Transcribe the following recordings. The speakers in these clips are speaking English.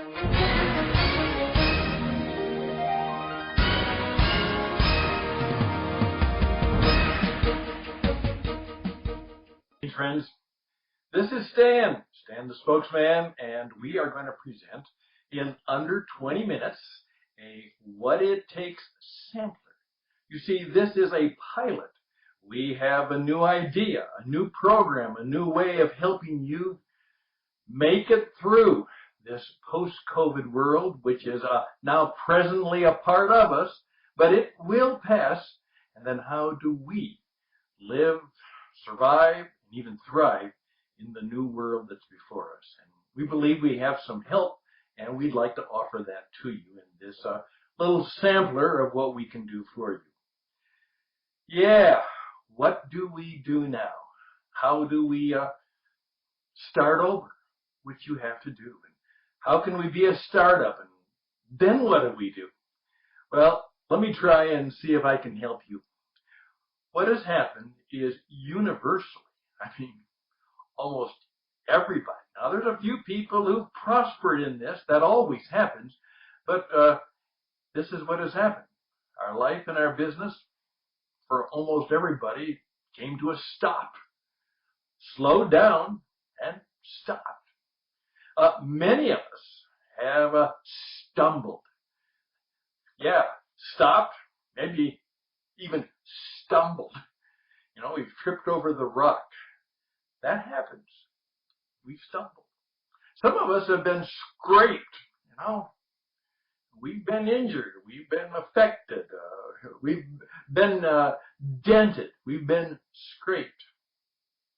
Hey friends, this is Stan the spokesman, and we are going to present in under 20 minutes a What It Takes sampler. You see, this is a pilot. We have a new idea, a new program, a new way of helping you make it through this post-COVID world, which is now presently a part of us, but it will pass. And then how do we live, survive, and even thrive in the new world that's before us? And we believe we have some help, and we'd like to offer that to you in this little sampler of what we can do for you. Yeah, what do we do now? How do we start over? Which you have to do. And how can we be a startup? And then what do we do? Well, let me try and see if I can help you. What has happened is universally, almost everybody. Now, there's a few people who've prospered in this. That always happens. But this is what has happened. Our life and our business, for almost everybody, came to a stop. Slowed down and stopped. Many of us have stumbled. Yeah, stopped, maybe even stumbled. We've tripped over the rock. That happens. We've stumbled. Some of us have been scraped, We've been injured. We've been affected. We've been dented. We've been scraped.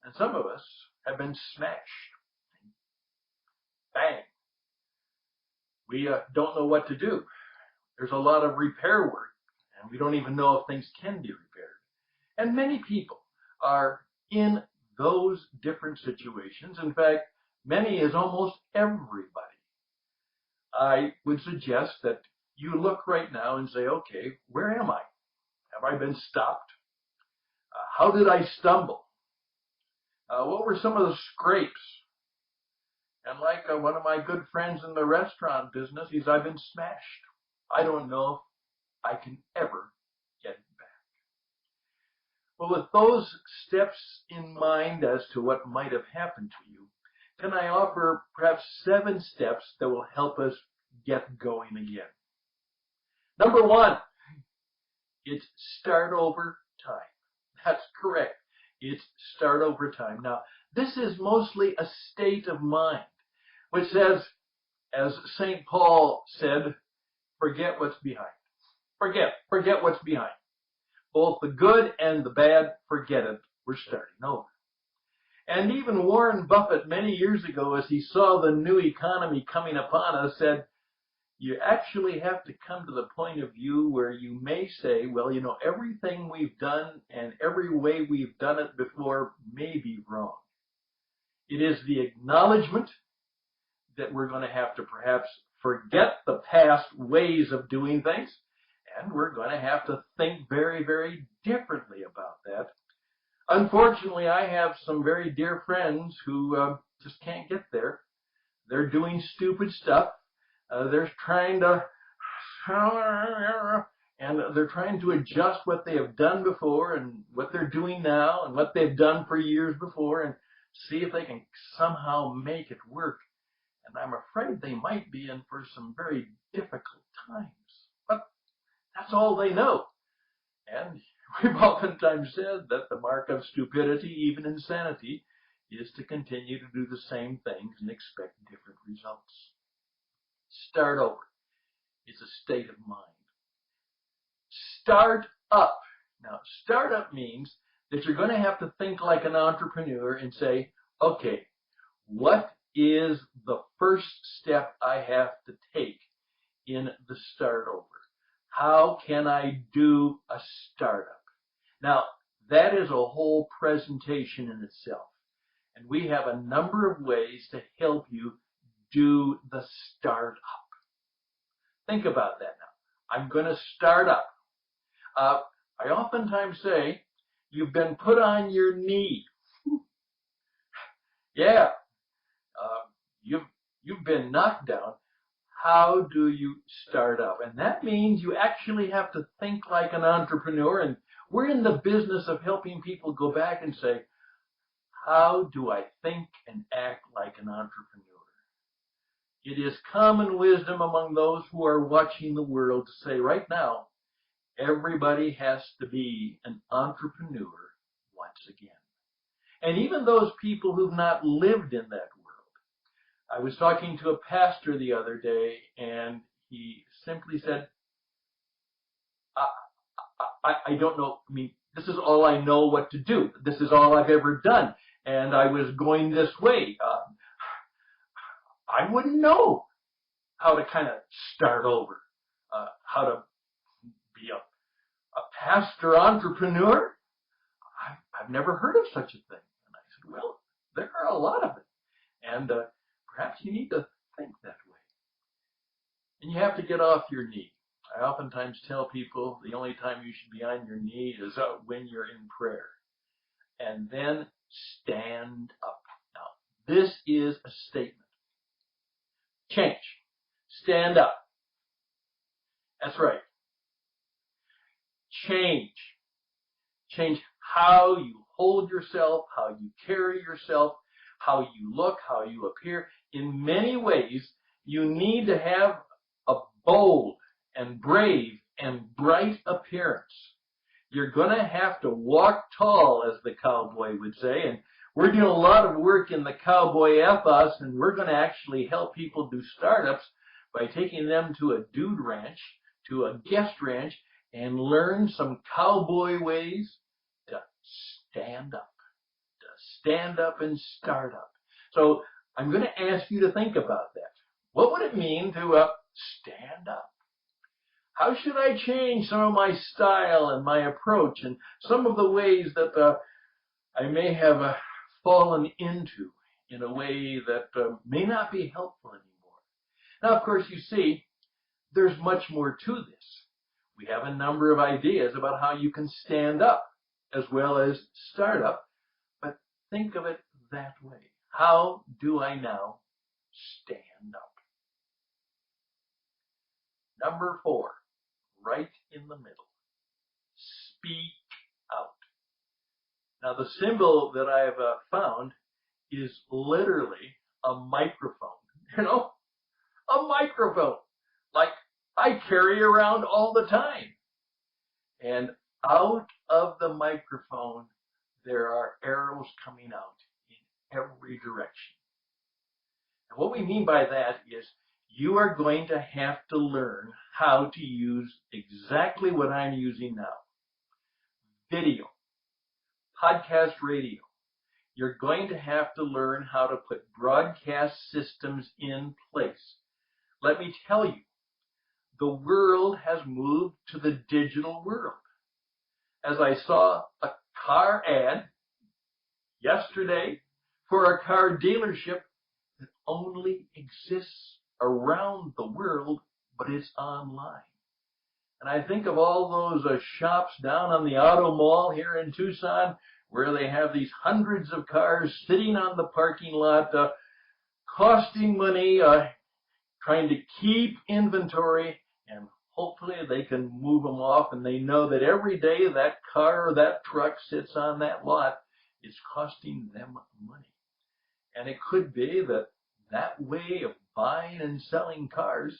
And some of us have been smashed. Bang. We don't know what to do. There's a lot of repair work, and we don't even know if things can be repaired. And many people are in those different situations. In fact, many is almost everybody. I would suggest that you look right now and say, okay, where am I? Have I been stopped? How did I stumble? What were some of the scrapes? And like one of my good friends in the restaurant business, I've been smashed. I don't know if I can ever get it back. Well, with those steps in mind as to what might have happened to you, can I offer perhaps 7 steps that will help us get going again? Number 1, it's start over time. That's correct. It's start over time. Now, this is mostly a state of mind, which says, as St. Paul said, forget what's behind. Forget what's behind. Both the good and the bad, forget it. We're starting over. And even Warren Buffett, many years ago, as he saw the new economy coming upon us, said, you actually have to come to the point of view where you may say, well, everything we've done and every way we've done it before may be wrong. It is the acknowledgement that we're going to have to perhaps forget the past ways of doing things, and we're going to have to think very, very differently about that. Unfortunately, I have some very dear friends who just can't get there. They're doing stupid stuff. They're trying to, and they're trying to adjust what they have done before and what they're doing now and what they've done for years before and see if they can somehow make it work. And I'm afraid they might be in for some very difficult times. But that's all they know. And we've oftentimes said that the mark of stupidity, even insanity, is to continue to do the same things and expect different results. Start over. It's a state of mind. Start up. Now, start up means that you're going to have to think like an entrepreneur and say, okay, what is the first step I have to take in the start over? How can I do a startup? Now, that is a whole presentation in itself. And we have a number of ways to help you do the startup. Think about that now. I'm going to start up. I oftentimes say, you've been put on your knee. Yeah. You've been knocked down. how do you start up? And that means you actually have to think like an entrepreneur. And we're in the business of helping people go back and say, how do I think and act like an entrepreneur? It is common wisdom among those who are watching the world to say right now, everybody has to be an entrepreneur once again. And even those people who've not lived in that world. I was talking to a pastor the other day, and he simply said, I don't know, I mean, this is all I know what to do. This is all I've ever done. And I was going this way. I wouldn't know how to kind of start over, how to be a pastor entrepreneur. I've never heard of such a thing. And I said, well, there are a lot of it. And perhaps you need to think that way. And you have to get off your knee. I oftentimes tell people the only time you should be on your knee is when you're in prayer. And then stand up. Now, this is a statement. Change. Stand up. That's right. Change. Change how you hold yourself, how you carry yourself, how you look, how you appear. In many ways, you need to have a bold and brave and bright appearance. You're going to have to walk tall, as the cowboy would say, and we're doing a lot of work in the cowboy ethos, and we're going to actually help people do startups by taking them to a dude ranch, to a guest ranch, and learn some cowboy ways to stand up and start up. So I'm going to ask you to think about that. What would it mean to stand up? How should I change some of my style and my approach and some of the ways that I may have fallen into in a way that may not be helpful anymore? Now, of course, you see, there's much more to this. We have a number of ideas about how you can stand up as well as start up, but think of it that way. How do I now stand up? Number 4, right in the middle, speak out. Now, the symbol that I've found is literally a microphone. You know, a microphone, like I carry around all the time. And out of the microphone, there are arrows coming out in every direction. And what we mean by that is you are going to have to learn how to use exactly what I'm using now. Video, podcast radio. You're going to have to learn how to put broadcast systems in place. Let me tell you, the world has moved to the digital world. As I saw a car ad yesterday for a car dealership that only exists around the world, but it's online. And I think of all those shops down on the auto mall here in Tucson where they have these hundreds of cars sitting on the parking lot, costing money, trying to keep inventory, and hopefully they can move them off, and they know that every day that car or that truck sits on that lot, it's costing them money. And it could be that that way of buying and selling cars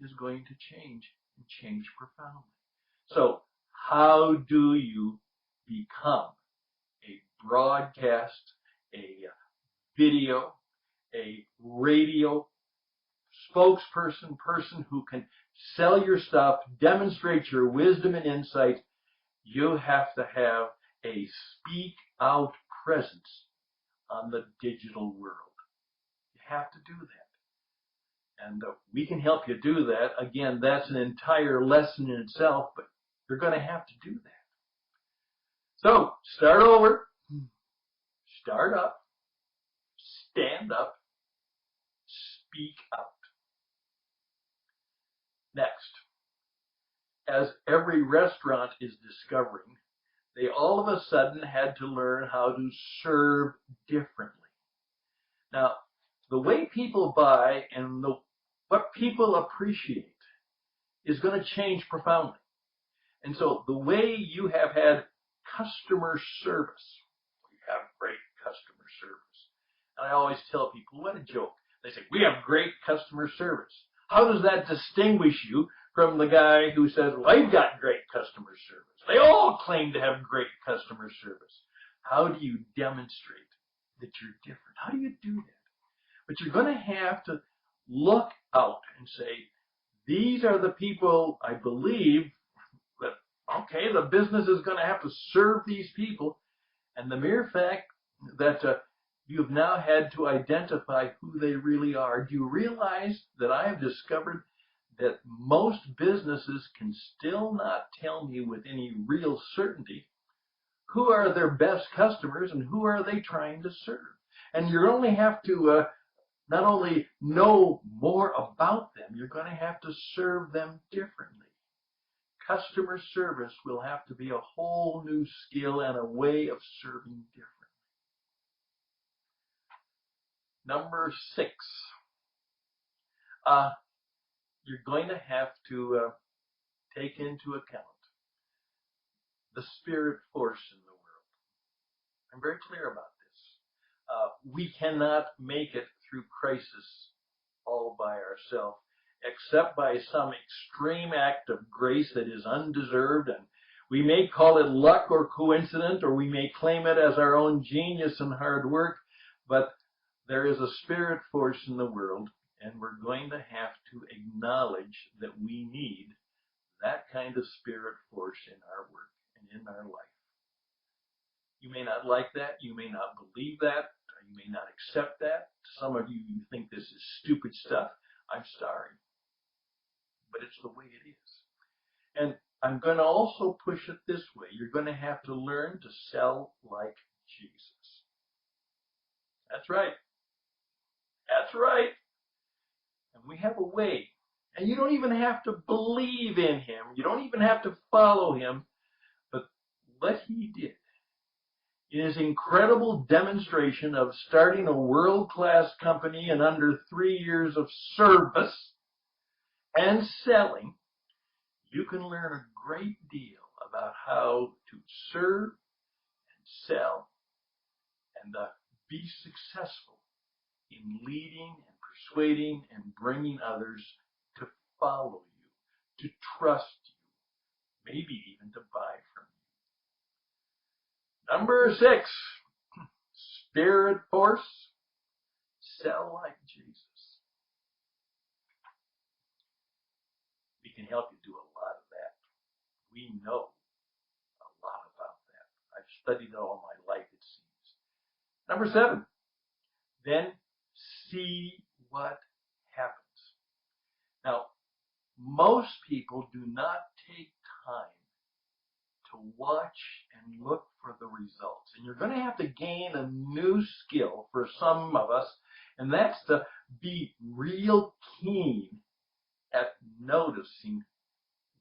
is going to change, and change profoundly. So how do you become a broadcast, a video, a radio spokesperson, person who can sell your stuff, demonstrate your wisdom and insight? You have to have a speak out presence on the digital world. You have to do that. And we can help you do that. Again, that's an entire lesson in itself, but you're going to have to do that. So, start over, start up, stand up, speak out. Next, as every restaurant is discovering, they all of a sudden had to learn how to serve differently. Now, the way people buy and what people appreciate is going to change profoundly. And so the way you have had customer service, you have great customer service. And I always tell people, what a joke. They say, we have great customer service. How does that distinguish you from the guy who says, well, I've got great customer service? They all claim to have great customer service. How do you demonstrate that you're different? How do you do that? But you're going to have to look out and say, these are the people I believe that, okay, the business is going to have to serve these people. And the mere fact that you've now had to identify who they really are, do you realize that I have discovered that most businesses can still not tell me with any real certainty who are their best customers and who are they trying to serve? And you only have to not only know more about them, you're going to have to serve them differently. Customer service will have to be a whole new skill and a way of serving differently. Number 6, you're going to have to take into account the spirit force in the world. I'm very clear about this. We cannot make it through crisis all by ourselves, except by some extreme act of grace that is undeserved, and we may call it luck or coincidence, or we may claim it as our own genius and hard work, but there is a spirit force in the world, and we're going to have to acknowledge that we need that kind of spirit force in our work and in our life. You may not like that, you may not believe that, you may not accept that. Some of you think this is stupid stuff. I'm sorry, but it's the way it is. And I'm going to also push it this way. You're going to have to learn to sell like Jesus. That's right. That's right. And we have a way. And you don't even have to believe in him. You don't even have to follow him. But what he did in his incredible demonstration of starting a world-class company in under 3 years of service and selling, you can learn a great deal about how to serve and sell and be successful in leading and persuading and bringing others to follow you, to trust you, maybe even to buy from you. Number 6, spirit force, sell like Jesus. We can help you do a lot of that. We know a lot about that. I've studied it all my life, it seems. Number 7, then see what happens. Now, most people do not take time to watch and look for the results. And you're going to have to gain a new skill for some of us, and that's to be real keen at noticing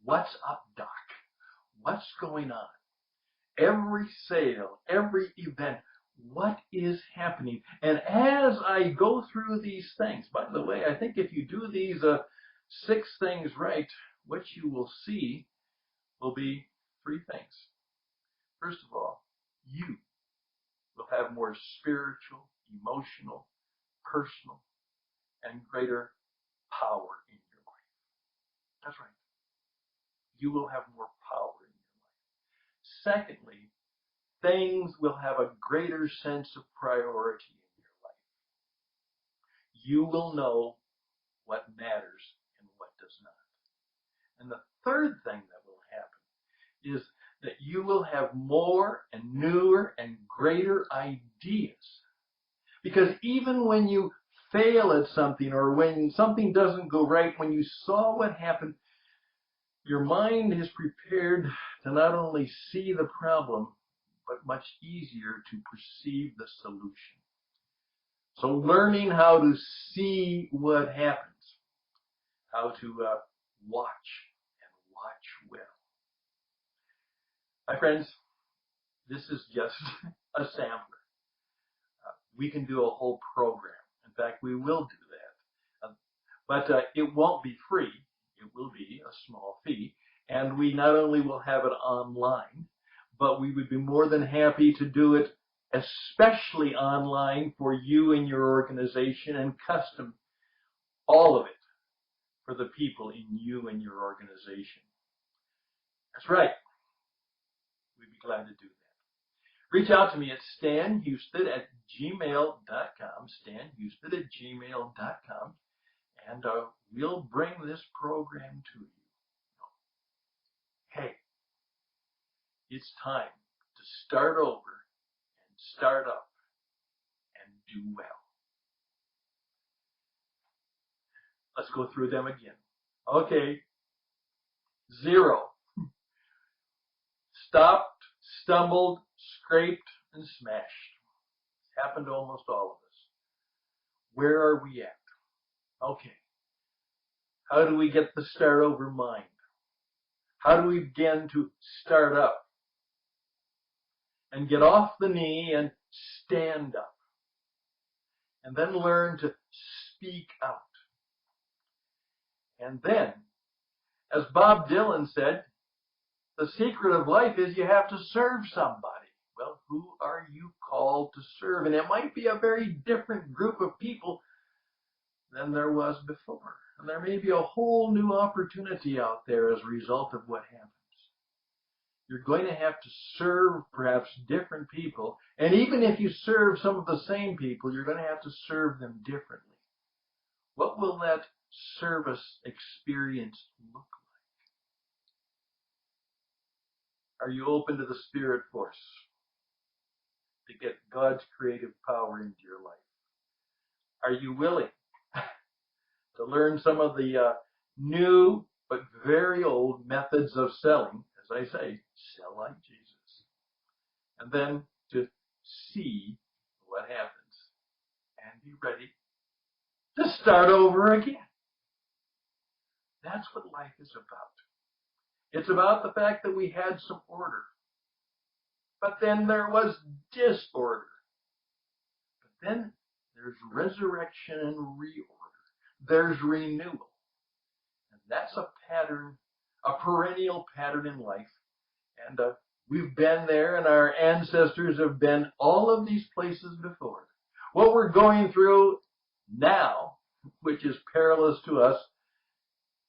what's up, Doc. What's going on? Every sale, every event, what is happening? And as I go through these things, by the way, I think if you do these 6 things right, what you will see will be 3 things. First of all, you will have more spiritual, emotional, personal, and greater power in your life. That's right. You will have more power in your life. Secondly, things will have a greater sense of priority in your life. You will know what matters and what does not. And the third thing that will happen is that you will have more and newer and greater ideas. Because even when you fail at something or when something doesn't go right, when you saw what happened, your mind is prepared to not only see the problem, but much easier to perceive the solution. So learning how to see what happens, how to watch and watch well. My friends, this is just a sampler. We can do a whole program. In fact, we will do that. But it won't be free. It will be a small fee. And we not only will have it online, but we would be more than happy to do it especially online for you and your organization, and custom all of it for the people in you and your organization. That's right. We'd be glad to do that. Reach out to me at stanhouston@gmail.com, stanhouston@gmail.com, and we'll bring this program to you. Hey, it's time to start over and start up and do well. Let's go through them again. Okay. 0. Stopped, stumbled, scraped, and smashed. It's happened to almost all of us. Where are we at? Okay. How do we get the start over mind? How do we begin to start up and get off the knee and stand up? And then learn to speak out. And then, as Bob Dylan said, the secret of life is you have to serve somebody. Well, who are you called to serve? And it might be a very different group of people than there was before. And there may be a whole new opportunity out there as a result of what happens. You're going to have to serve perhaps different people. And even if you serve some of the same people, you're going to have to serve them differently. What will that service experience look like? Are you open to the Spirit force to get God's creative power into your life? Are you willing to learn some of the new but very old methods of selling? As I say, sell like Jesus. And then to see what happens and be ready to start over again. That's what life is about. It's about the fact that we had some order. But then there was disorder. But then there's resurrection and reorder. There's renewal. And that's a pattern, a perennial pattern in life. And we've been there, and our ancestors have been all of these places before. What we're going through now, which is perilous to us,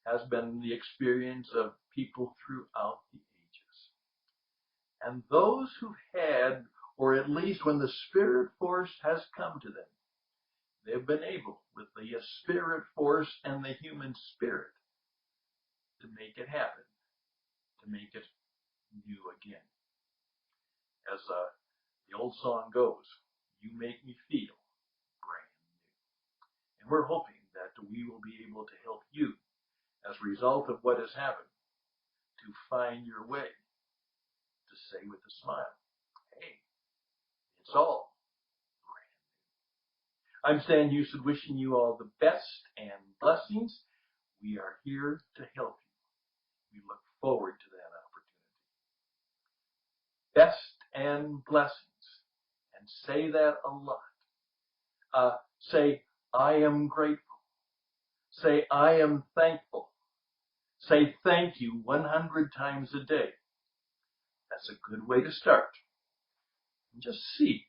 has been the experience of people throughout the ages. And those who've had, or at least when the Spirit force has come to them, they've been able, with the Spirit force and the human spirit, to make it happen, to make it new again. As the old song goes, you make me feel brand new. And we're hoping that we will be able to help you, as a result of what has happened, to find your way, to say with a smile, hey, it's all brand new. I'm Stan Houston, wishing you all the best and blessings. We are here to help you. We look forward to that opportunity. Best and blessings. And say that a lot. Say, I am grateful. Say, I am thankful. Say thank you 100 times a day. That's a good way to start. And just see